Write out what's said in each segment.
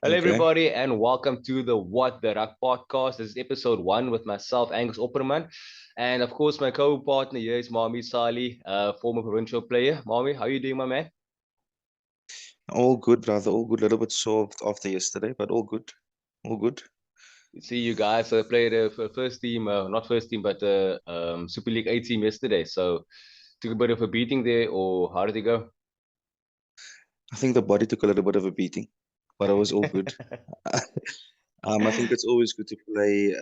Hello, Okay. everybody, and welcome to the What the Ruck podcast. This is episode one with myself, Angus Opperman, and of course, my co-partner here is Mami Sali, former provincial player. Mami, how you doing, my man? All good, brother. All good. A little bit sore after yesterday, but all good. All good. See, you guys played first team, not first team, but Super League A team yesterday. So took a bit of a beating there, or how did it go? I think the body took a little bit of a beating, but it was all good. I think it's always good to play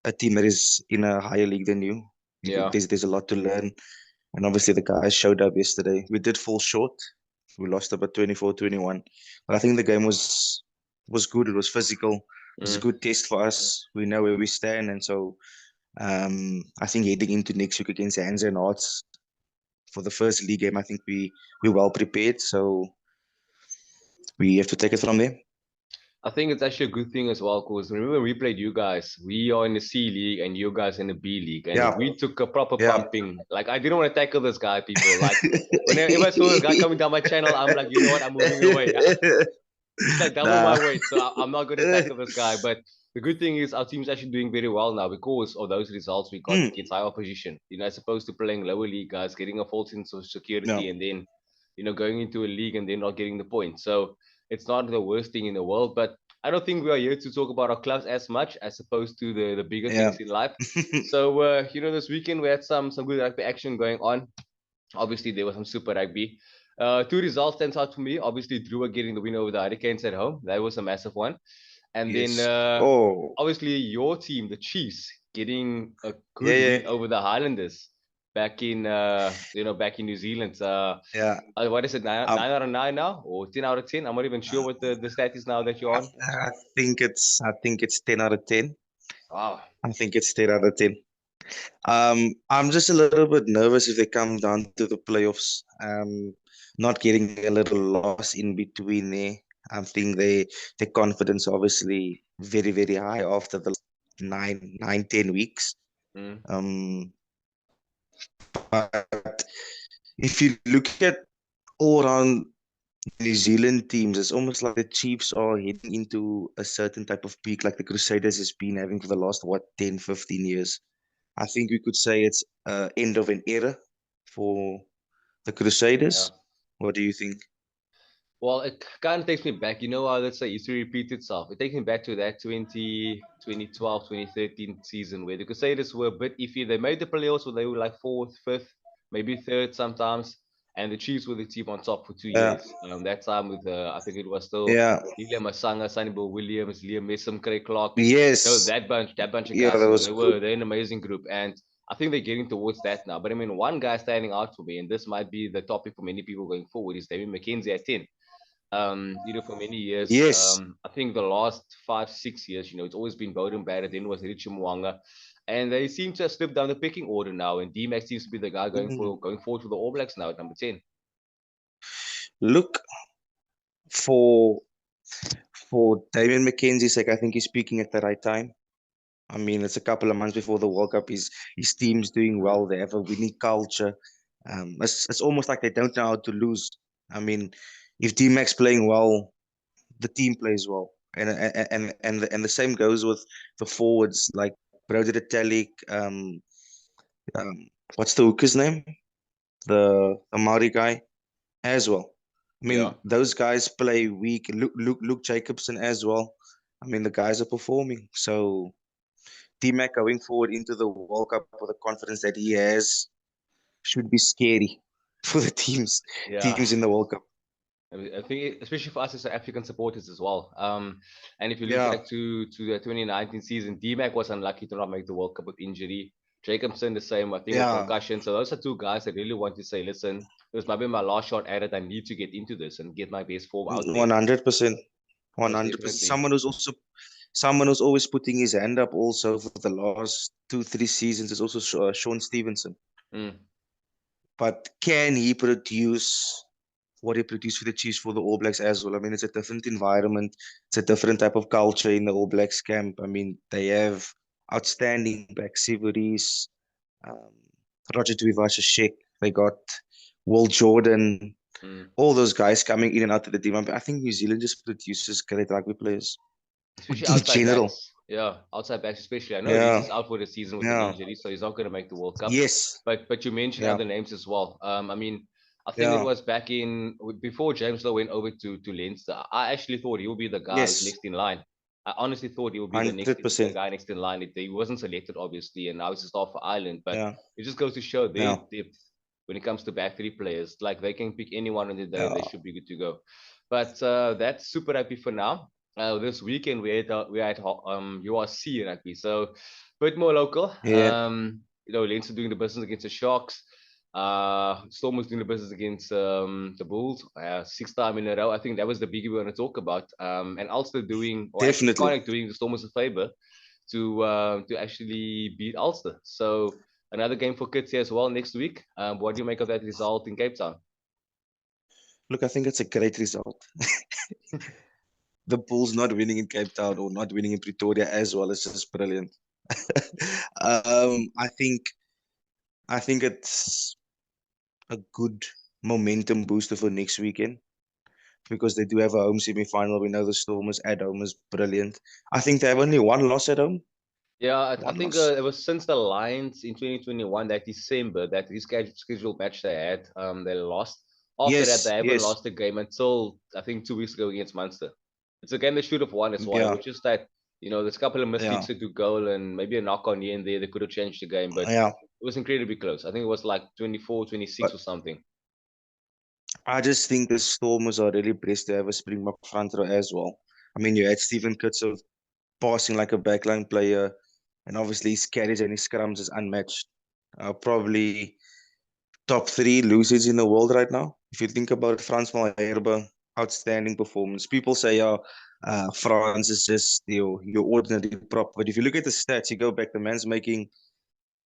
a team that is in a higher league than you. Yeah, There's a lot to learn, and obviously the guys showed up yesterday. We did fall short. We lost about 24-21, but I think the game was good. It was physical. It was a mm. good test for us. We know where we stand, and so I think heading into next week against Hansa and Hearts for the first league game, I think we're well prepared. So we have to take it from there. I think it's actually a good thing as well, because remember when we played you guys, we are in the C League and you guys in the B League, and Yeah, we took a proper yeah. pumping. Like I didn't want to tackle this guy, people. Like whenever I saw this guy coming down my channel, I'm like, you know what, I'm moving away. He's like double my Nah. weight, so I'm not going to tackle this guy. But the good thing is our team's actually doing very well now because of those results we got Mm, against high opposition. As opposed to playing lower league guys, getting a false sense of no. security, and then going into a league and then not getting the point. So it's not the worst thing in the world, but I don't think we are here to talk about our clubs as much as opposed to the bigger Yeah. things in life. So this weekend we had some good rugby action going on. Obviously, there was some super rugby. Two results stands out for me. Obviously, Drew getting the win over the Hurricanes at home. That was a massive one. And then Yes. Oh, obviously your team, the Chiefs, getting a yeah, good yeah, win over the Highlanders back in New Zealand. yeah. What is it, Um, 9 out of 9 now, or 10 out of 10? I'm not even sure what the stat is now that you're on. I think it's 10 out of 10. Wow. I think it's 10 out of 10. I'm just a little bit nervous if they come down to the playoffs. Not getting a little loss in between there. I think their confidence obviously very, very high after the 10 weeks. Mm. But if you look at all around New Zealand teams, it's almost like the Chiefs are heading into a certain type of peak, like the Crusaders has been having for the last, what, 10, 15 years. I think we could say it's end of an era for the Yeah. Crusaders. What do you think? Well, it kind of takes me back. You know how, let's say, history repeats itself. It takes me back to that 2012, 2013 season where the Crusaders were a bit iffy. They made the playoffs where they were like fourth, fifth, maybe third sometimes. And the Chiefs were the team on top for 2 years. Yeah, That time with, I think it was still yeah, Liam Masanga, Sonny Bill Williams, Liam Messam, Craig Clark. No, yes, that bunch of yeah, guys, that was good. they're an amazing group. And I think they're getting towards that now. But I mean, one guy standing out for me, and this might be the topic for many people going forward, is David McKenzie at 10. For many years. Yes. I think the last 5, 6 years, it's always been Bowden Barrett, then it was Richie Mwanga. And they seem to have slipped down the picking order now. And D-Max seems to be the guy Mm. going forward for the All Blacks now at number 10. Look, for for Damien McKenzie's sake, I think he's speaking at the right time. I mean, it's a couple of months before the World Cup. His team's doing Mm. well. They have a winning culture. It's almost like they don't know how to lose. I mean, if D-Max playing well, the team plays well, and the same goes with the forwards like Brodie Talik. What's the hooker's name? The Maori guy as well. I Yeah. mean, those guys play weak. Luke Jacobson as well. I mean, the guys are performing. So D-Mac going forward into the World Cup with the confidence that he has should be scary for the Yeah. teams in the World Cup. I think, especially for us as African supporters as well. And if you look Yeah, back to the 2019 season, D-Mac was unlucky to not make the World Cup with injury. Jacobson the same, I think, with yeah, concussion. So those are two guys that really want to say, listen, this might be my last shot at it. I need to get into this and get my best form out there. 100%, Most 100%. definitely. Someone who's always putting his hand up also for the last 2, 3 seasons is also Sean Stevenson. Mm. But can he produce what he produced for the Chiefs for the All Blacks as well? I mean, it's a different environment. It's a different type of culture in the All Blacks camp. I mean, they have outstanding back Severies, um, Roger Tuivasa-Sheck. They got Will Jordan. Mm. All those guys coming in and out of the team. I think New Zealand just produces great rugby players Especially in outside general. backs. Yeah, outside backs especially. I know Reese Yeah, is out for the season with an yeah, injury, so he's not going to make the World Cup. yes, But you mentioned yeah, other names as well. I mean, I think it yeah, was back in before James Lowe went over to Leinster. I actually thought he would be the guy who's yes, next in line. I honestly thought he would be the 100%. guy next in line. He wasn't selected obviously, and now he's just off for Ireland. But Yeah, it just goes to show their yeah, depth when it comes to back three players. Like they can pick anyone on the day, and they yeah, should be good to go. But that's super happy for now. This weekend we had URC rugby, so a bit more local. yeah. Leinster doing the business against the Sharks. Storm was doing the business against the Bulls. Sixth time in a row. I think that was the biggie we want to talk about. And Ulster doing, or actually Definitely. Connacht doing the Stormers a favor to actually beat Ulster. So another game for kids here as well next week. What do you make of that result in Cape Town? Look, I think it's a great result. The Bulls not winning in Cape Town or not winning in Pretoria as well is just brilliant. I think it's a good momentum booster for next weekend because they do have a home semi-final. We know the Stormers at home is brilliant. I think they have only one loss at home. Yeah, I One think loss. it was since the Lions in 2021, that December, that rescheduled match they had, they lost. After that, they Yes, haven't yes. lost a game until I think 2 weeks ago against Munster. It's a game they should have won as well. It Yeah, was just that, there's a couple of yeah, mistakes to goal and maybe a knock on here and there. They could have changed the game, but yeah. it was incredibly close. I think it was like 24, 26 But or something. I just think the Stormers are really blessed to have a Springbok front row as well. I mean, you had Stephen Kutzer passing like a backline player, and obviously his carries and his scrums is unmatched. Probably top three losers in the world right now. If you think about it, Frans Malherbe, outstanding performance. People say, France is just your ordinary prop. But if you look at the stats, you go back, the man's making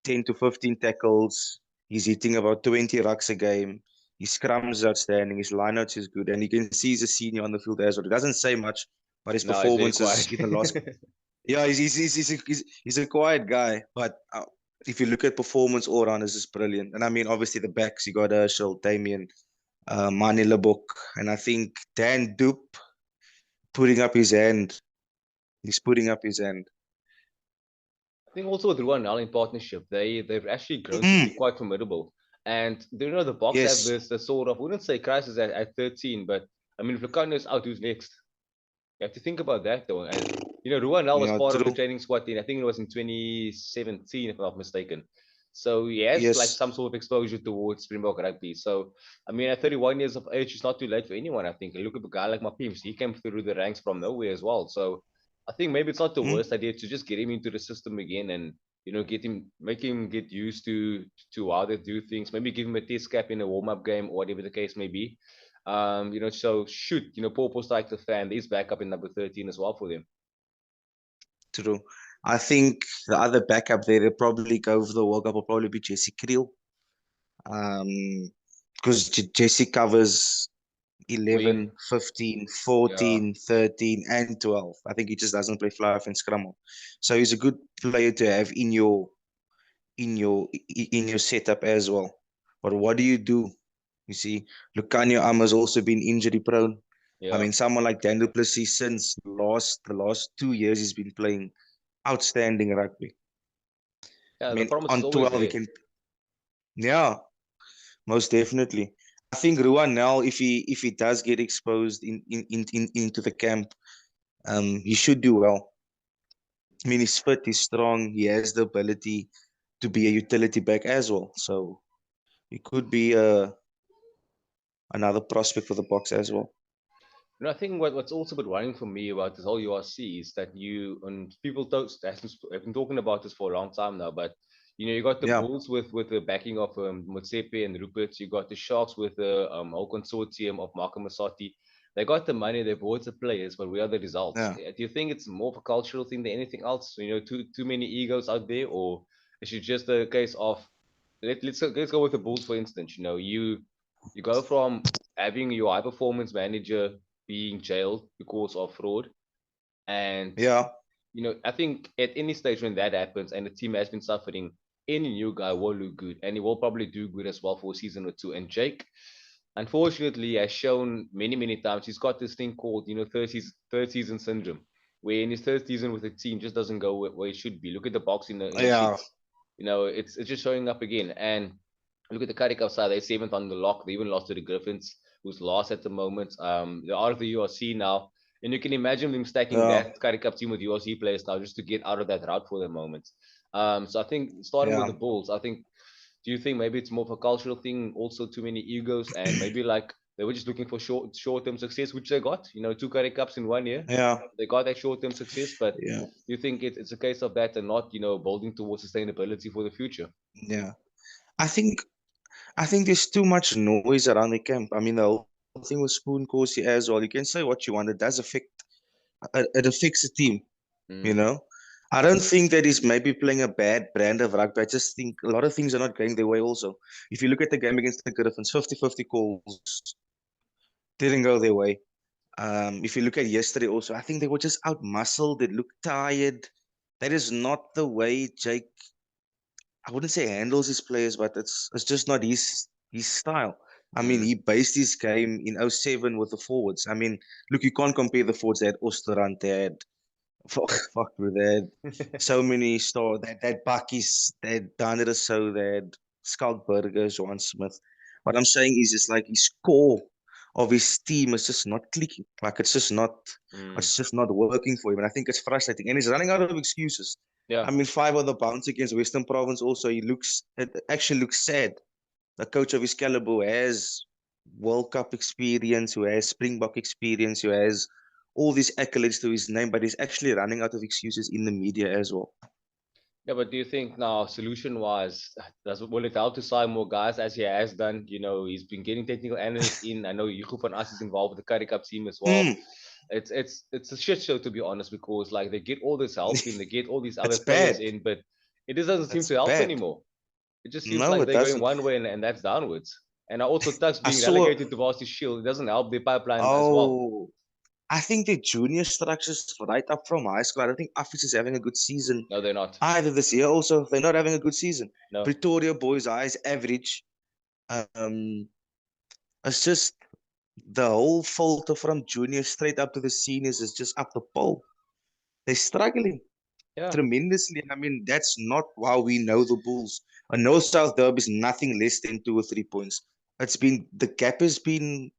10 to 15 tackles. He's hitting about 20 rucks a game. His scrum is outstanding. His lineouts is good. And you can see he's a senior on the field as well. He doesn't say much, but his No, it's very performances quiet. in the last. Yeah, he's a quiet guy. But if you look at performance all around, this is brilliant. And I mean, obviously, the backs, you got Herschel, Damien, Mani Lebok. And I think Dan Doop putting up his hand. He's putting up his hand. I think also with Ruan now in partnership, they've actually grown to be Mm, quite formidable. And the Box have yes, this sort of, I wouldn't say crisis at 13, but I mean, if Lucano is out, who's next? You have to think about that though. And Ruanel was yeah, part of the true. training squad team. I think it was in 2017, if I'm not mistaken. So he has like Yes, some sort of exposure towards Springbok rugby. So I mean, at 31 years of age, it's not too late for anyone. I think. Look at a guy like Mapims. He came through the ranks from nowhere as well. So I think maybe it's not the mm, worst idea to just get him into the system again and make him get used to how they do things. Maybe give him a test cap in a warm up game or whatever the case may be. So shoot, Paul Postike the fan, he's back up in number 13 as well for them. true. I think the other backup there, they'll probably go for the World Cup will probably be Jesse Creel. Because Jesse covers Wing, 11, 15, yeah, 14, 13, and 12. I think he just doesn't play fly off and scrum. So he's a good player to have in your setup as well. But what do you do? You see, Lucanio Am has also been injury prone. I yeah, mean, someone like Dan du Plessis since the last 2 years he's been playing outstanding rugby. I yeah. The mean, promise is on always 12 he there. can, yeah, most definitely. I think Ruan now, if he does get exposed into the camp, he should do well. I mean, he's fit, he's strong, he has the ability to be a utility back as well. So he could be another prospect for the box as well. I think what's also a bit worrying for me about this whole URC is that and people have been talking about this for a long time now, but you got the Yeah, Bulls with the backing of Motsepe and Rupert. You got the Sharks with the whole consortium of Marco Massotti. They got the money, they bought the players, but where are the results? yeah. Do you think it's more of a cultural thing than anything else? Too many egos out there, or is it just a case of let's go with the Bulls for instance. You go from having your high performance manager being jailed because of fraud. And, Yeah, I think at any stage when that happens and the team has been suffering, any new guy will look good and he will probably do good as well for a season or two. And Jake, unfortunately has shown many times he's got this thing called third season syndrome, where in his third season with the team just doesn't go where it should be. Look at the box in the Yeah, sheets. It's just showing up again. And look at the Curry Cup side; they're seventh on the lock. They even lost to the Griffins, who's lost at the moment. They're out of the URC now, and you can imagine them stacking yeah, that Curry Cup team with URC players now just to get out of that route for the moment. So I think starting with yeah. the Bulls, I think, do you think maybe it's more of a cultural thing, also too many egos, and maybe like they were just looking for short term success, which they got? Two Curry Cups in 1 year. Yeah, They got that short term success, but yeah, do you think it's a case of that and not building towards sustainability for the future? yeah. I think I think there's too much noise around the camp. I mean, the whole thing with Spoon Corsi as well. You can say what you want. It does affect it affects the team, you Mm. know. I don't think that he's maybe playing a bad brand of rugby. I just think a lot of things are not going their way also. If you look at the game against the Griffins, 50-50 calls didn't go their way. If you look at yesterday also, I think they were just out-muscled. They looked tired. That is not the way Jake, I wouldn't say handles his players, but it's just not his style. I mean, Mm. he based his game in '07 with the forwards. I mean, look, you can't compare the forwards. They had Osterand, they had fuck with that. So many stars. That Bucky's, that Daniel so that Skalkberger, Johan Smith. What I'm saying is, it's like his core of his team is just not clicking. Like Mm. it's just not working for him. And I think it's frustrating. And he's running out of excuses. I Yeah. mean, 5 on the bounce against Western Province. Also, it actually looks sad. The coach of his caliber who has World Cup experience, who has Springbok experience, who has all these accolades to his name, but he's actually running out of excuses in the media as well. Yeah, but do you think now, solution wise, will it help to sign more guys as he has done? He's been getting technical analysts in. I know Yuku van As is involved with the Curry Cup team as well. Mm, It's a shit show, to be honest, because like they get all this help in, they get all these other it's players bad. in, but it just doesn't seem It's to help bad. anymore. It just seems No, like it they're going doesn't. one way and that's downwards. And also Tux I being saw. relegated to Varsity Shield, it doesn't help the pipeline as well. Oh, I think the junior structures right up from high school. I don't think Office is having a good season No, they're not. either this year. Also, they're not having a good season. No. Pretoria boys' eyes average. Um, it's just the whole filter from junior straight up to the seniors is just up the pole. They're struggling Yeah. tremendously. I mean, that's not how we know the Bulls. A North South derby is nothing less than 2 or 3 points. The gap has been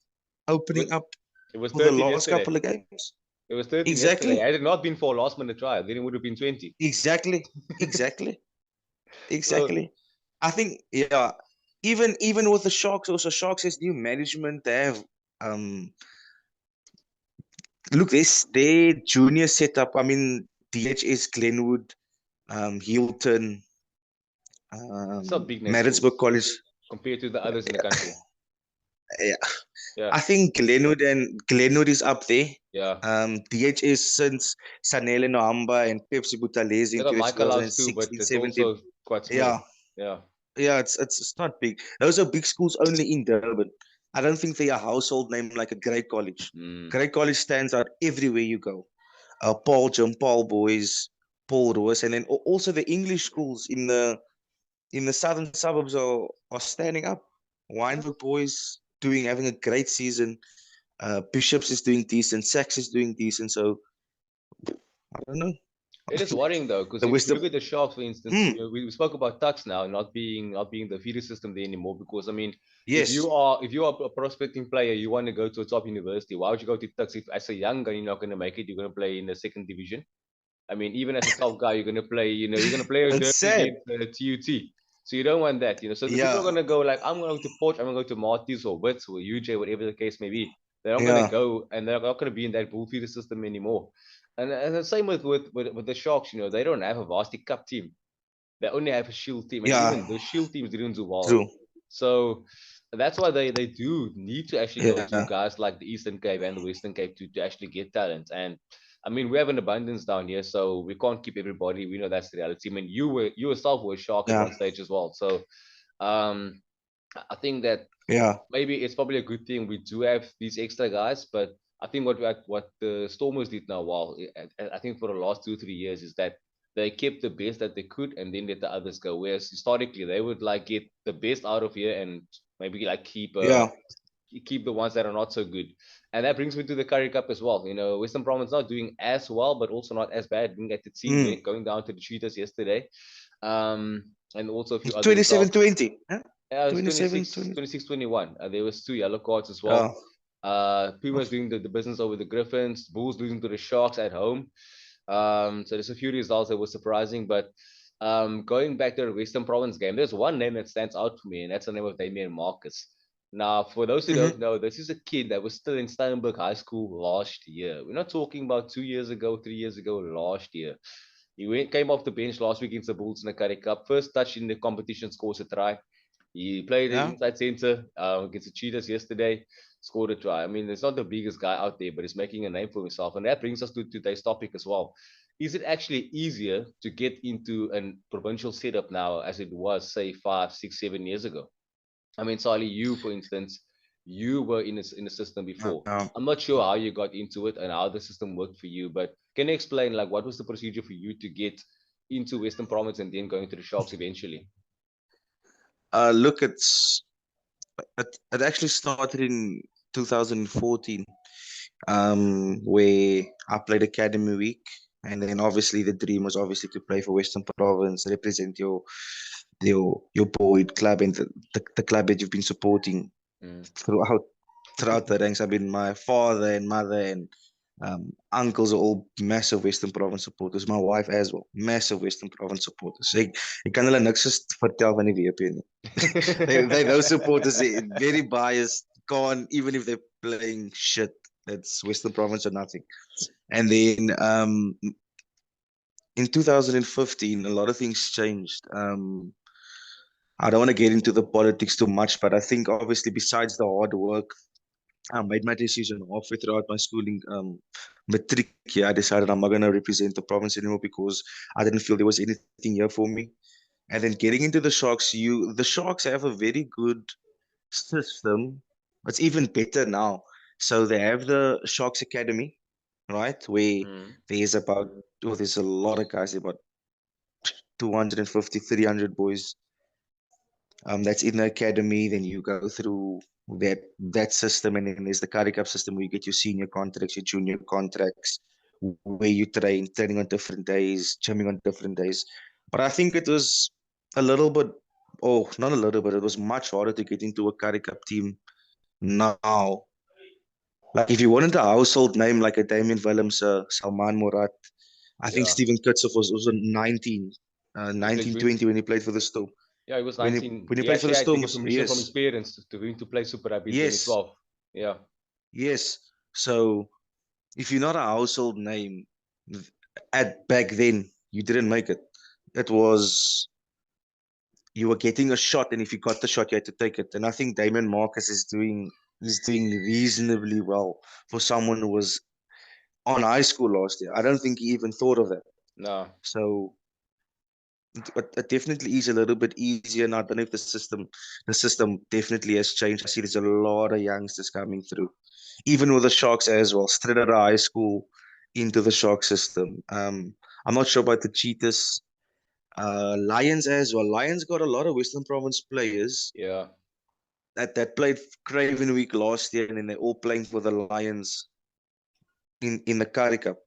It was, opening up it was for the 13 last yesterday. couple of games. It was 13 yesterday. Exactly, Had it not been for a last minute try, then it would have been 20. exactly, exactly, So exactly. I think, yeah, even with the Sharks, also Sharks has new management. They have um look, this their junior setup. I mean, DHS Glenwood, Hilton, it's not big name Maritzburg schools College. compared to the others in the country. Yeah, Yeah. I think Glenwood is up there. Yeah. DHS since Sanele Nohamba and Pepsi Buthelezi They in got Michael House too, but 2016, it's 17. also quite Yeah, small. Yeah. yeah, it's not big. Those are big schools only in Durban. I don't think they are a household name like a great college. Mm. Great college stands out everywhere you go. Paul Jim Paul boys, Paul Roos, and then also the English schools in the southern suburbs are standing up. Wynberg boys having a great season. Bishops is doing decent. Sachs is doing decent. So I don't know. It is worrying though, because The if you wisdom. look at the Sharks, for instance, Mm, we spoke about Tux now not being the feeder system there anymore. Because I mean, yes. if you are a prospecting player, you want to go to a top university. Why would you go to Tux if as a young guy you're not going to make it? You're going to play in the second division. I mean, even as a top guy, you're going to play. You're going to play a It's derby sad. against TUT. So you don't want that. So the people are Yeah. going to go like, I'm going to Port, I'm going to go to Marty's or Wits or UJ, whatever the case may be. They're not going to Yeah. go and they're not going to be in that bull feeder system anymore. And the same with the Sharks. They don't have a Varsity Cup team. They only have a Shield team, and Yeah. even the Shield teams didn't do well. True. So that's why they do need to actually go to Yeah. guys like the Eastern Cape and the Western Cape to actually get talent. And I mean, we have an abundance down here, so we can't keep everybody. We know that's the reality. I mean, you yourself were a Shark at Yeah. one stage as well. So um, I think that Yeah. maybe it's probably a good thing we do have these extra guys, but I think what the Stormers did now, well, I think for the last 2 3 years is that they kept the best that they could and then let the others go. Whereas historically they would like get the best out of here and maybe like keep Yeah. keep the ones that are not so good. And that brings me to the Curry Cup as well. You know, Western Province not doing as well, but also not as bad. Didn't get to see going down to the Cheetahs yesterday. And also a few other results. 27-20. Huh? Yeah, it was 27, 26, 20. 26, 21. There was 2 yellow cards as well. Oh, Pumas doing the business over the Griffins, Bulls losing to the Sharks at home. So there's a few results that were surprising, but going back to the Western Province game, there's one name that stands out for me, and that's the name of Damian Marcus. Now, for those who don't know, this is a kid that was still in Steinberg High School last year. We're not talking about 2 years ago, 3 years ago, last year. Came off the bench last week against the Bulls in the Currie Cup. First touch in the competition, scores a try. He played the yeah. inside center against the Cheetahs yesterday, scored a try. I mean, it's not the biggest guy out there, but he's making a name for himself. And that brings us to today's topic as well. Is it actually easier to get into a provincial setup now as it was, say, 5, 6, 7 years ago? I mean, Sally, you, for instance, you were in a system before. I'm not sure how you got into it and how the system worked for you, but can you explain, like, what was the procedure for you to get into Western Province and then going to the Sharks eventually? Look, it actually started in 2014, where I played Academy Week, and then obviously the dream was obviously to play for Western Province, represent your boy club and the club that you've been supporting throughout the ranks. I mean, my father and mother and uncles are all massive Western Province supporters. My wife as well, massive Western Province supporters. So ek kan hulle niks vertel van die WP nie. They those supporters very biased. Can't even if they're playing shit. That's Western Province or nothing. And then in 2015, a lot of things changed. I don't want to get into the politics too much, but I think obviously besides the hard work, I made my decision halfway throughout my schooling. Matric, yeah, I decided I'm not going to represent the province anymore because I didn't feel there was anything here for me. And then getting into the Sharks, the Sharks have a very good system. It's even better now. So they have the Sharks Academy, right? Where there's a lot of guys, about 250, 300 boys. That's in the academy. Then you go through that system, and then there's the Currie Cup system where you get your senior contracts, your junior contracts, where you training on different days, gymming on different days. But I think it was a little bit, oh, not a little bit, it was much harder to get into a Currie Cup team now. Like if you wanted a household name like a Damien Willems, Salman Murat, I think Yeah. Steven Kutsoff was also 19, He played 1920 when he played for the Storm. Yeah, he was When he 19. when he He played for actually the had to Storm, get permission from his yes, parents to him to play Super Rugby in yes, 2012. Yeah. yes. So if you're not a household name at back then, you didn't make it. It was you were getting a shot, and if you got the shot, you had to take it. And I think Damon Marcus is doing reasonably well for someone who was on high school last year. I don't think he even thought of that. No. So it definitely is a little bit easier now. I don't know if the system definitely has changed. I see there's a lot of youngsters coming through, even with the Sharks as well, straight out of high school into the Shark system. I'm not sure about the Cheetahs, Lions as well. Lions got a lot of Western Province players Yeah. that played Craven Week last year, and then they're all playing for the Lions in the Currie Cup.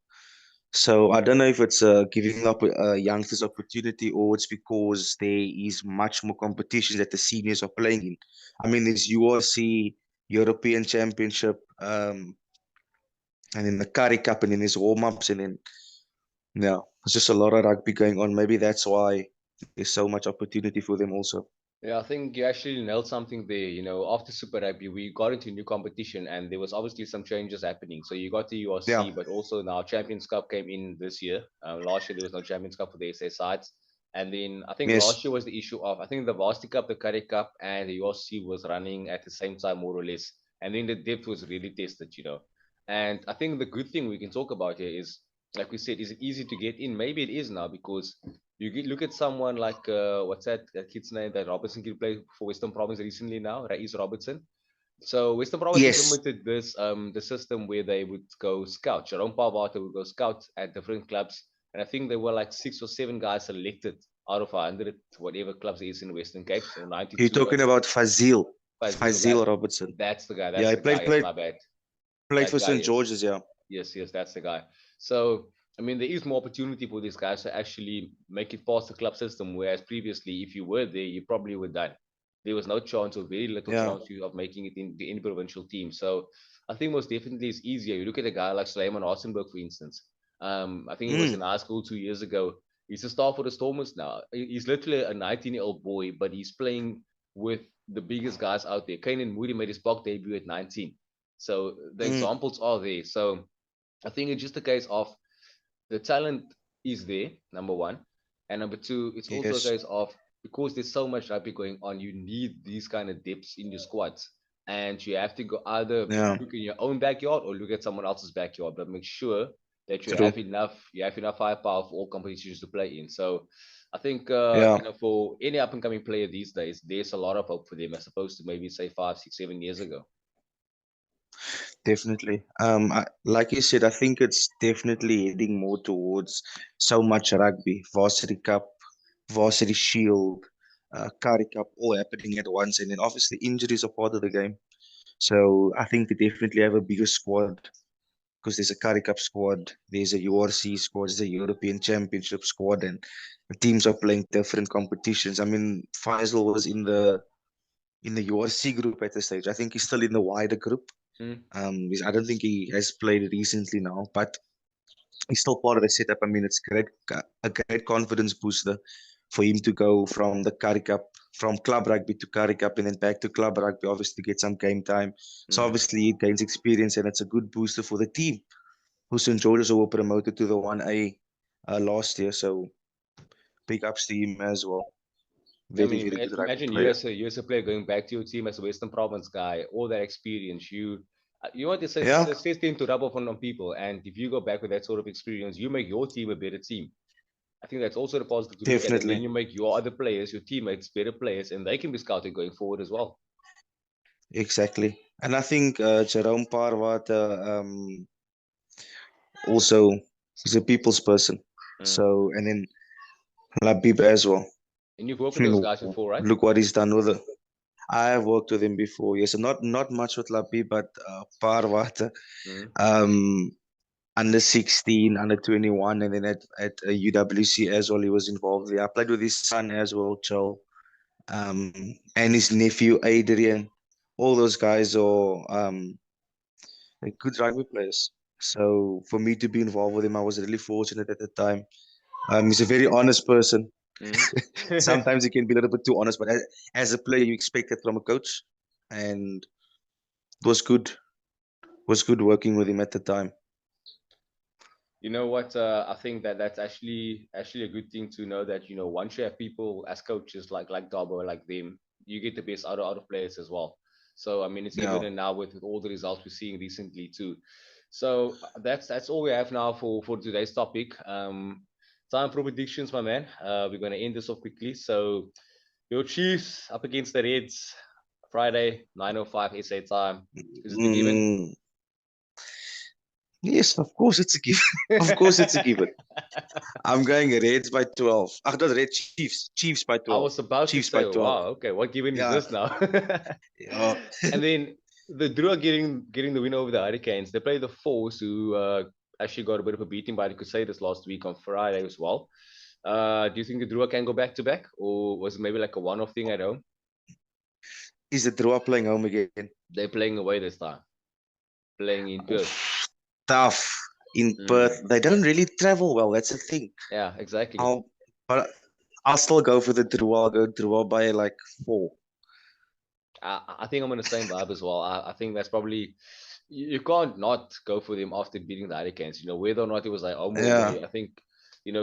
So I don't know if it's giving up youngsters opportunity, or it's because there is much more competition that the seniors are playing in. I mean, there's URC, European Championship, and then the Currie Cup, and then there's warm-ups, and then yeah, there's just a lot of rugby going on. Maybe that's why there's so much opportunity for them also. Yeah, I think you actually nailed something there. You know, after Super Rugby, we got into new competition and there was obviously some changes happening. So you got the Yeah. URC, but also now Champions Cup came in this year. Last year, there was no Champions Cup for the SA sides. And then I think Yes. last year was the issue of, I think the Varsity Cup, the Currie Cup, and the URC was running at the same time, more or less. And then the depth was really tested, you know. And I think the good thing we can talk about here is, like we said, is it easy to get in? Maybe it is now because look at someone like what's that kid's name that Robertson kid played for Western Province recently now, Raiz Robertson. So Western Province Yes. implemented this the system where they would go scout. Jerome Pavata would go scout at different clubs, and I think there were like 6 or 7 guys selected out of 100 whatever clubs there is in Western Cape, so You're 92. talking about Fazil. That Faisal Robertson. that's the guy. Yeah, That's he the guy. Yes, my bad. played That for guy. St. Yes. George's, yeah. Yes, that's the guy. So, I mean, there is more opportunity for these guys to actually make it past the club system, whereas previously, if you were there, you probably were done. There was no chance or very little Yeah. chance of making it in any provincial team. So, I think most definitely it's easier. You look at a guy like Suleiman Harsenberg, for instance. I think he was in Mm, high school 2 years ago. He's a star for the Stormers now. He's literally a 19-year-old boy, but he's playing with the biggest guys out there. Kanan Moody made his Bok debut at 19. So, the mm, examples are there. So, I think it's just a case of the talent is there, number one. And number two, it's also a yes, case of because there's so much rugby going on, you need these kind of depths in your squads. And you have to go either yeah, look in your own backyard or look at someone else's backyard, but make sure that true. you have enough firepower for all competitions to play in. So I think Yeah, for any up and coming player these days, there's a lot of hope for them as opposed to maybe say 5, 6, 7 years ago. definitely. Like you said, I think it's definitely heading more towards so much rugby, varsity cup, varsity shield, Currie Cup, all happening at once. And then obviously injuries are part of the game. So I think they definitely have a bigger squad because there's a Currie Cup squad, there's a URC squad, there's a European Championship squad, and the teams are playing different competitions. I mean, Faisal was in the URC group at the stage. I think he's still in the wider group. Mm. I don't think he has played recently now, but he's still part of the setup. I mean, it's a great confidence booster for him to go from the Currie Cup, from club rugby to Currie Cup, and then back to club rugby, obviously to get some game time. So Mm. obviously he gains experience, and it's a good booster for the team. Who St. George's were promoted to the 1A last year, so big ups to him as well. I Very, mean, very good rugby imagine player. you as a player going back to your team as a Western Province guy, all that experience. You want to say Yeah, says team to rub off on people, and if you go back with that sort of experience, you make your team a better team. I think that's also the positive to look at, and then definitely. you make your other players, your teammates, better players, and they can be scouted going forward as well. Exactly. And I think Jerome Parwata also he's a people's person. Mm. So, and then Labib as well. And you've worked with I those mean, guys before, right? look what he's done with it. I have worked with him before. Yes, not much with Labib, but Parwata. Mm. Um, under 16, under 21, and then at UWC as well, he was involved there. I played with his son as well, Joel, and his nephew Adrian. All those guys are good rugby players. So for me to be involved with him, I was really fortunate at the time. He's a very honest person. Mm. Sometimes he can be a little bit too honest, but as a player, you expect that from a coach, and it was good. Was good working with him at the time. You know what? I think that that's actually a good thing to know that once you have people as coaches like Dabo like them, you get the best out of players as well. So I mean, it's Yeah. evident now with all the results we're seeing recently too. So that's all we have now for today's topic. Time for predictions, my man. We're gonna end this off quickly. So your Chiefs up against the Reds, Friday 9:05 SA time. Is it a given? Mm, yes, of course it's a given. Of course it's a given. I'm going Reds by 12. Ach, not Red Chiefs. Chiefs by 12. I was about to Chiefs by say, 12. wow, okay, what given is Yeah. this now? Yeah. And then the Drew are getting the win over the Hurricanes. They play the Force, who actually got a bit of a beating by the Crusaders last week on Friday as well. Do you think the Drew can go back to back, or was it maybe like a one-off thing at home? Is the draw playing home again? They're playing away this time, playing in Perth. Tough in Perth. Mm, They don't really travel well. That's the thing. yeah, exactly. I'll, but I'll still go for the draw. I'll go draw by like 4. I think I'm on the same vibe as well. I think that's probably you can't not go for them after beating the Hurricanes. Whether or not it was like home or Yeah, away. I think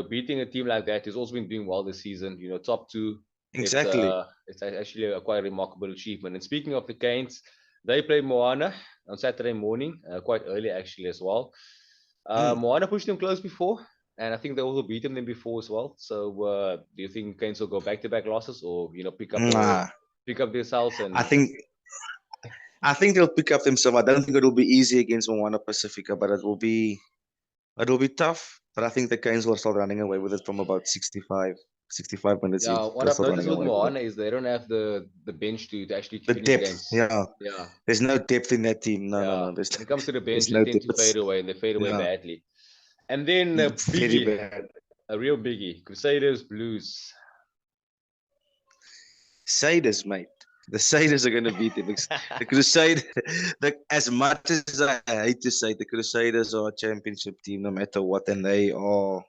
beating a team like that has also been doing well this season. Top two. exactly. It's actually a quite remarkable achievement. And speaking of the Canes, they play Moana on Saturday morning, quite early actually as well. Mm. Moana pushed them close before, and I think they also beaten them before as well. So do you think Canes will go back-to-back losses, or Nah, pick up their cells I and think I think they'll pick up themselves. I don't think it will be easy against Moana Pacifica, but it will be tough. But I think the Canes will start running away with it from about 65. 65 minutes in. Yeah, what I've Crystal noticed running with away with it. Moana is they don't have the bench to actually The finish depth, games. yeah. Yeah, There's no depth in that team. No, no, yeah. no. There's When it comes to the there's bench, they no tend depth. to fade away, and they fade away Yeah, badly. And then very biggie, bad. a real biggie, Crusaders Blues. Crusaders, mate. The Crusaders are going to beat them. The Crusaders, as much as I hate to say, the Crusaders are a championship team no matter what, and they are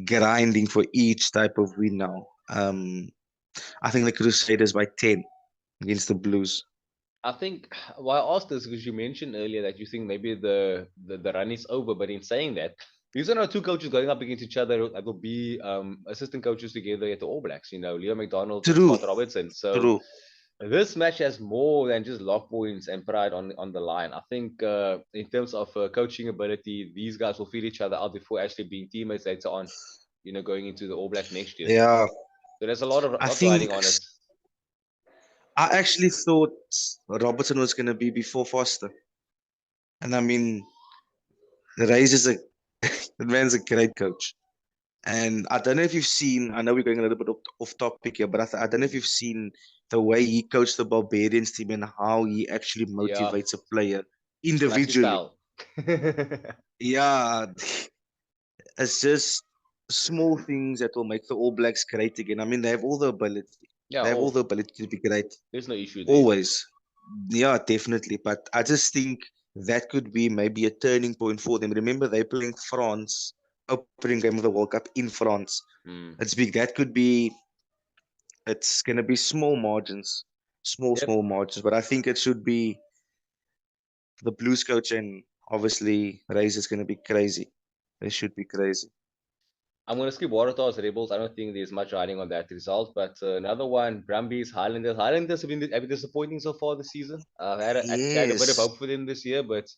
grinding for each type of win now. I think the Crusaders by 10 against the Blues. I think why I asked this because you mentioned earlier that you think maybe the run is over, but in saying that, these are now two coaches going up against each other that will be assistant coaches together at the All Blacks. You know, Leo McDonald and True, Scott Robertson. So true. this match has more than just lock points and pride on the line. I think in terms of coaching ability, these guys will feel each other out before actually being teammates later on. You know, going into the All Blacks next year. Yeah, So there's a I lot riding think on it. I actually thought Robertson was going to be before Foster. And I mean, Reyes is a the man's a great coach. And I don't know if you've seen, I know we're going a little bit off topic here, but I don't know if you've seen the way he coached the Barbarians team and how he actually Yeah, motivates a player classy individually. style. Yeah, it's just small things that will make the All Blacks great again. I mean, they have all the ability. Yeah, They have all oh, the ability to be great. there's no issue there. Always. Yeah, definitely. But I just think that could be maybe a turning point for them. Remember, they're playing France, opening game of the World Cup in France. Mm. It's big. That could be, it's going to be small margins, Yep. small margins. But I think it should be the Blues coach and obviously Rays is going to be crazy. They should be crazy. I'm going to skip Waratahs Rebels. I don't think there's much riding on that result. But another one, Brumbies, Highlanders. Highlanders have been disappointing so far this season. Had a bit of Yes. hope for them this year, but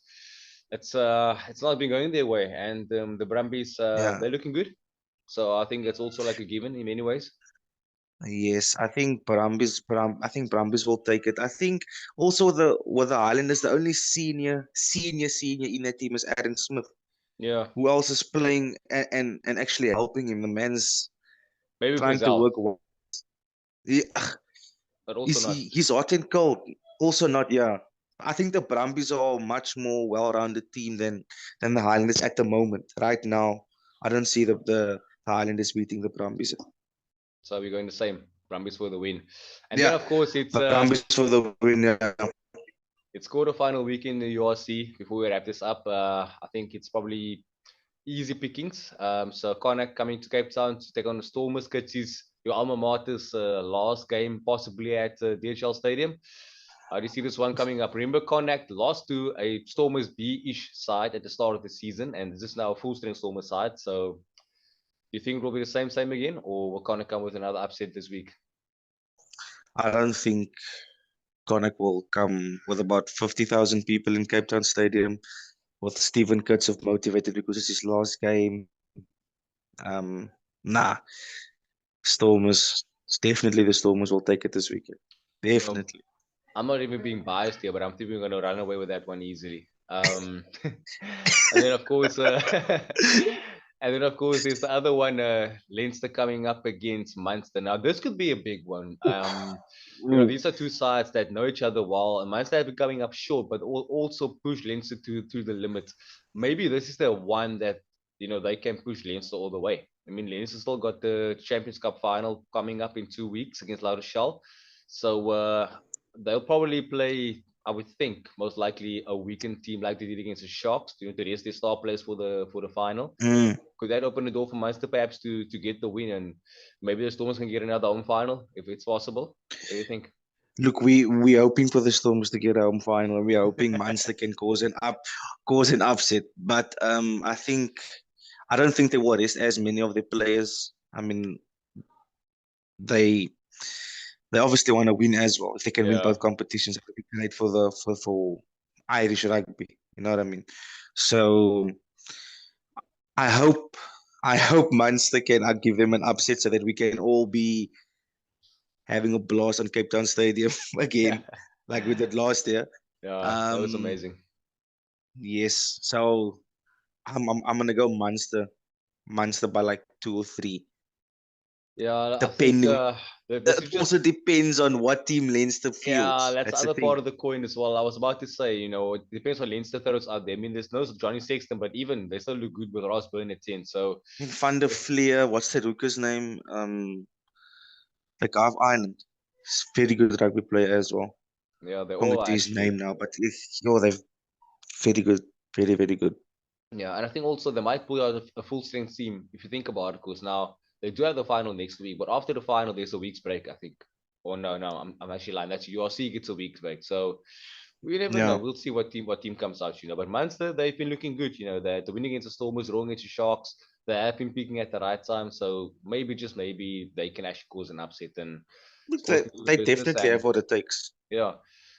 it's not been going their way. And the Brumbies, Yeah. they're looking good. So I think that's also like a given in many ways. Yes, I think Brumbies will take it. I think also the Highlanders, the only senior in that team is Aaron Smith. Yeah, Who else is playing and actually helping him? The man's maybe trying to Brazil, work. He, but also is not. he's hot and cold. Also not, yeah. I think the Brumbies are a much more well-rounded team than the Highlanders at the moment. Right now, I don't see the Highlanders beating the Brumbies. So we're going the same. Brumbies for the win. And then Yeah, of course it's Brumbies for the win. Yeah. it's quarterfinal week in the URC. Before we wrap this up, I think it's probably easy pickings. So Connacht coming to Cape Town to take on the Stormers. Kitties, your alma mater's last game possibly at DHL Stadium. How do you see this one coming up? Remember, Connacht lost to a Stormers B-ish side at the start of the season, and this is now a full-strength Stormers side. So, do you think it will be the same again, or will Connacht come with another upset this week? I don't think Connacht will come with about 50,000 people in Cape Town Stadium with Stephen Kurtzov motivated because it's his last game. Nah, Stormers. It's definitely the Stormers will take it this weekend. You know, Definitely. I'm not even being biased here, but I'm thinking we're going to run away with that one easily. And then of course, and then of course, there's the other one, Leinster coming up against Munster. Now this could be a big one. You know, Ooh. these are two sides that know each other well, and Munster have been coming up short, but also push Leinster to the limit. Maybe this is the one that you know they can push Leinster all the way. I mean, Leinster still got the Champions Cup final coming up in 2 weeks against La Rochelle, so they'll probably play. I would think most likely a weakened team like they did against the Sharks, you know, to rest their star players for the final. Mm. Could that open the door for Munster perhaps to get the win and maybe the Stormers can get another home final if it's possible? What do you think? Look, we hoping for the Stormers to get a home final, and we're hoping Munster can cause an upset. But I don't think they will rest as many of their players. I mean, they they obviously want to win as well. If they can win Yeah, both competitions, it would be great for for Irish rugby. You know what I mean? So I hope I hope Munster can give them an upset so that we can all be having a blast on Cape Town Stadium again, like we did last year. yeah, that was Um, amazing. yes. So I'm gonna go Munster by like 2 or 3. Yeah, I think Depending. the It just also depends on what team Leinster yeah, fields. that's the That's the other part thing. of the coin as well. I was about to say, it depends on Leinster throws out there. I mean, there's no Johnny Sexton, but even they still look good with Ross Byrne at 10. So In Van der Fleer, what's that hooker's name? The guy of Ireland. He's a very good rugby player as well. yeah, they all Forget are his actually. name now, but they're very good. Very, very good. Yeah, and I think also they might pull out a full strength team if you think about it, because now they do have the final next week, but after the final there's a week's break, I think. Oh no, I'm actually lying. That's URC gets a week's break, so we never know. Yeah. We'll see what team comes out. But Munster they've been looking good. The win against the Stormers, wrong against the Sharks. They have been peaking at the right time, so maybe just maybe they can actually cause an upset and sort through the They business. definitely And have what it takes. yeah,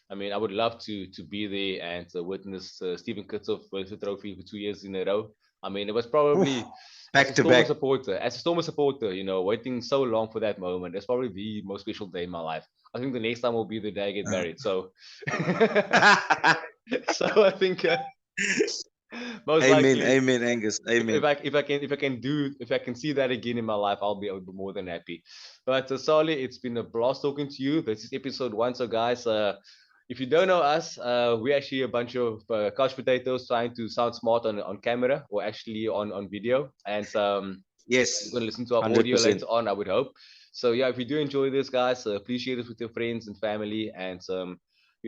I mean, I would love to be there and witness Stephen Kitsoff win the trophy for 2 years in a row. I mean, it was Oof. probably Back to back. As a Stormer supporter, waiting so long for that moment. It's probably the most special day in my life. I think the next time will be the day I get married. So, so I think most Amen, likely amen, Angus, if amen. I can see that again in my life, I'll be more than happy. But Sally, it's been a blast talking to you. This is episode 1. So guys, if you don't know us, we're actually a bunch of couch potatoes trying to sound smart on camera or actually on video. And you're Yes, going to listen to our audio 100%. later on, I would hope. So yeah, if you do enjoy this, guys, please share this with your friends and family, and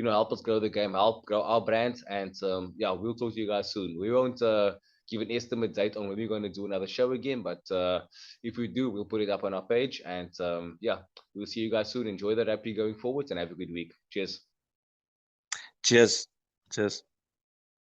help us grow the game, help grow our brand, and yeah, we'll talk to you guys soon. We won't give an estimate date on when we're going to do another show again, but if we do, we'll put it up on our page, and yeah, we'll see you guys soon. Enjoy the rugby going forward, and have a good week. Cheers. Cheers. Cheers.